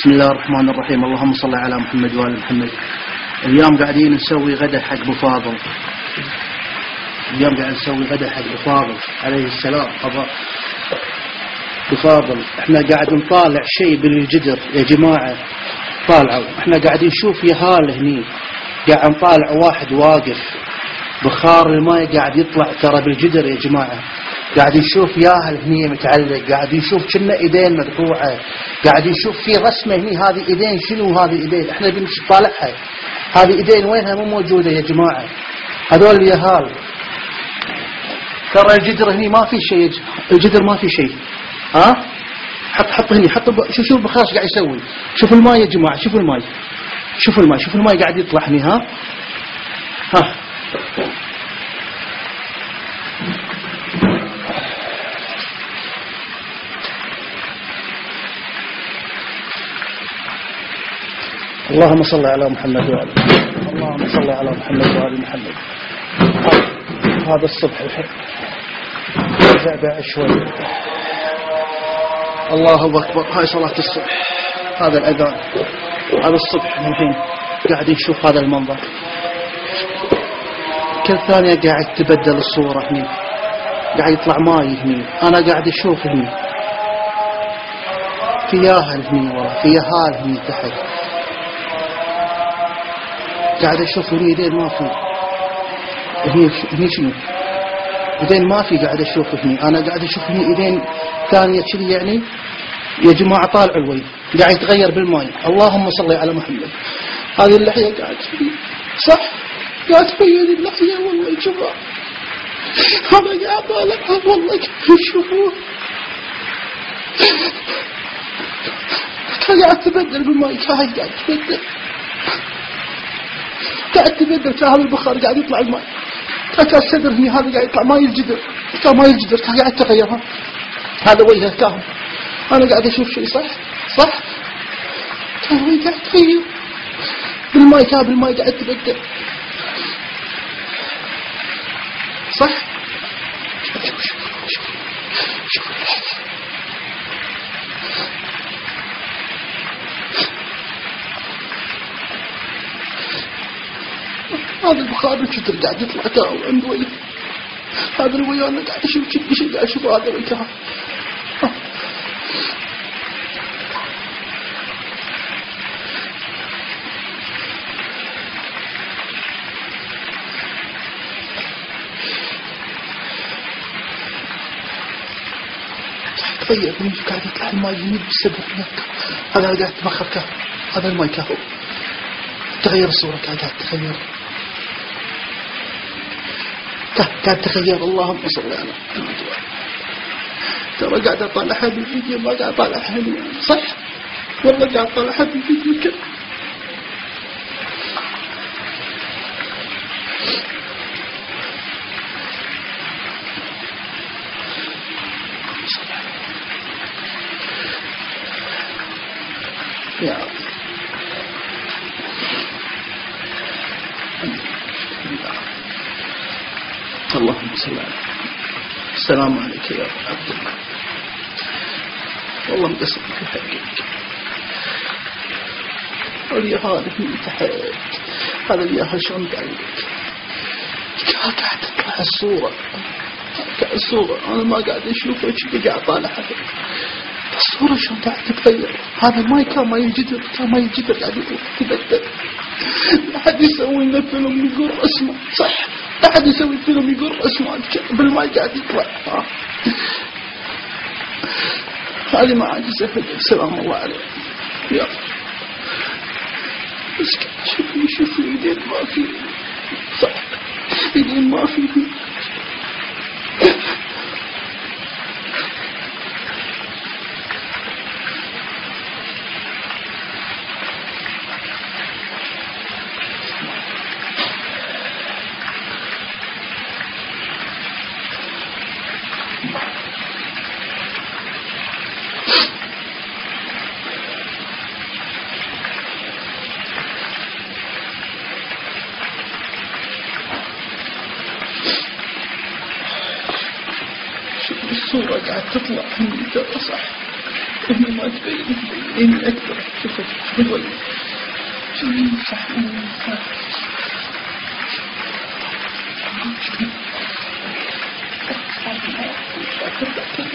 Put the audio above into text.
بسم الله الرحمن الرحيم. اللهم صل على محمد وآل محمد. اليوم قاعدين نسوي غدا حق ابو فاضل. اليوم قاعد نسوي غدا حق ابو فاضل عليه السلام. ابو فاضل احنا قاعد نطالع شيء بالجدر يا جماعة. طالعوا احنا قاعدين نشوف يهال هني، قاعد نطالع واحد واقف بخار الماء قاعد يطلع ترى بالجدر يا جماعة. قاعد نشوف ياهل هني متعلق، قاعد نشوف كنا ايدين مقطوعة، قاعد نشوف في رسمة هني. هذه ايدين شنو؟ هذه ايدين احنا بنمشي نطالعها، هذه ايدين وينها؟ مو موجودة يا جماعة. هذول اليهال ترى الجدر هني ما في شيء، الجدر ما في شيء. ها حط هني، حط شوف البخاش قاعد يسوي. شوف الماء يا جماعة، شوف الماء، شوف الماء، شوف الماء قاعد يطلع هني. ها اللهم صل على محمد وآل محمد. اللهم صل على محمد وآل محمد. هذا الصبح رجع شوي. الله أكبر. هاي صلاة الصبح، هذا الأذان، هذا الصبح. الحين قاعد نشوف هذا المنظر، كل ثانية قاعد تبدل الصورة هني، قاعد يطلع ماي هني. أنا قاعد أشوف هني في ياهل هني ورا، في يهال هني تحت. قاعد أشوف هني ايدين ما في، هني شنو؟ ايدين ما في. قاعد أشوف هني، أنا قاعد أشوف هني ايدين ثانية كذي يعني يا جماعة. طالع الوي قاعد يتغير بالماء. اللهم صل على محمد. هذه اللحية قاعد تبين، صح؟ قاعد تبين اللحية والله يا جماعة. أنا قاعد طالعها والله شوفوا، قاعد تبدل بالماء، قاعد تبدل، قاعد تبدل. هذا البخار قاعد يطلع الماء، كان السدر هني هذا قاعد يطلع ماي الجدر، كان ماي الجدر قاعد تغير. هذا وجهه كاهم. أنا قاعد أشوف شيء، صح؟ صح؟ كان وجهه قاعد تغير بالماء، كان بالماء قاعد تبدل، صح؟ شوف هذا البخار الجدر قاعد يطلع تاو عند وجهه. هذا الوجه أنا قاعد أشوف شيء، قاعد أشوف هذا الوجه. تغير هني، قاعد يطلع الماء هني بالسدر هناك. هذا قاعد يتبخر كهو، هذا الماء كهو. تغير الصورة، قاعد تغير، قاعد تغير. اللهم صل على محمد. ترى قاعد اطالعها بالفيديو، ما قاعد اطالعها هني، صح؟ والله قاعد اطالعها بالفيديو كذا. يا اللهم صل على محمد. السلام عليك يا عبد الله. والله مقصر في حقك. واليهال هني تحت، هذا اليهال شلون قاعد تطلع الصورة، الصورة أنا ما قاعد أشوفها، كذا قاعد طالعها الصورة شلون قاعد تتغير. هذا ما كان ماي الجدر، كان ماي الجدر قاعد يتبدل. لا حد يسوي لنا فيلم يقول اسمه، صح؟ لا حد يسوي فيلم يقول اسمه بالماء قاعد يطلع. هذه ما عاد يسفل. سلام الله عليه. يا بس شوفوا ايدين ما في، صح؟ ايدين ما في. الصورة قاعد تطلع هني ترى، صح؟ هني ما تبين، هني أكثر. شوفوا قبل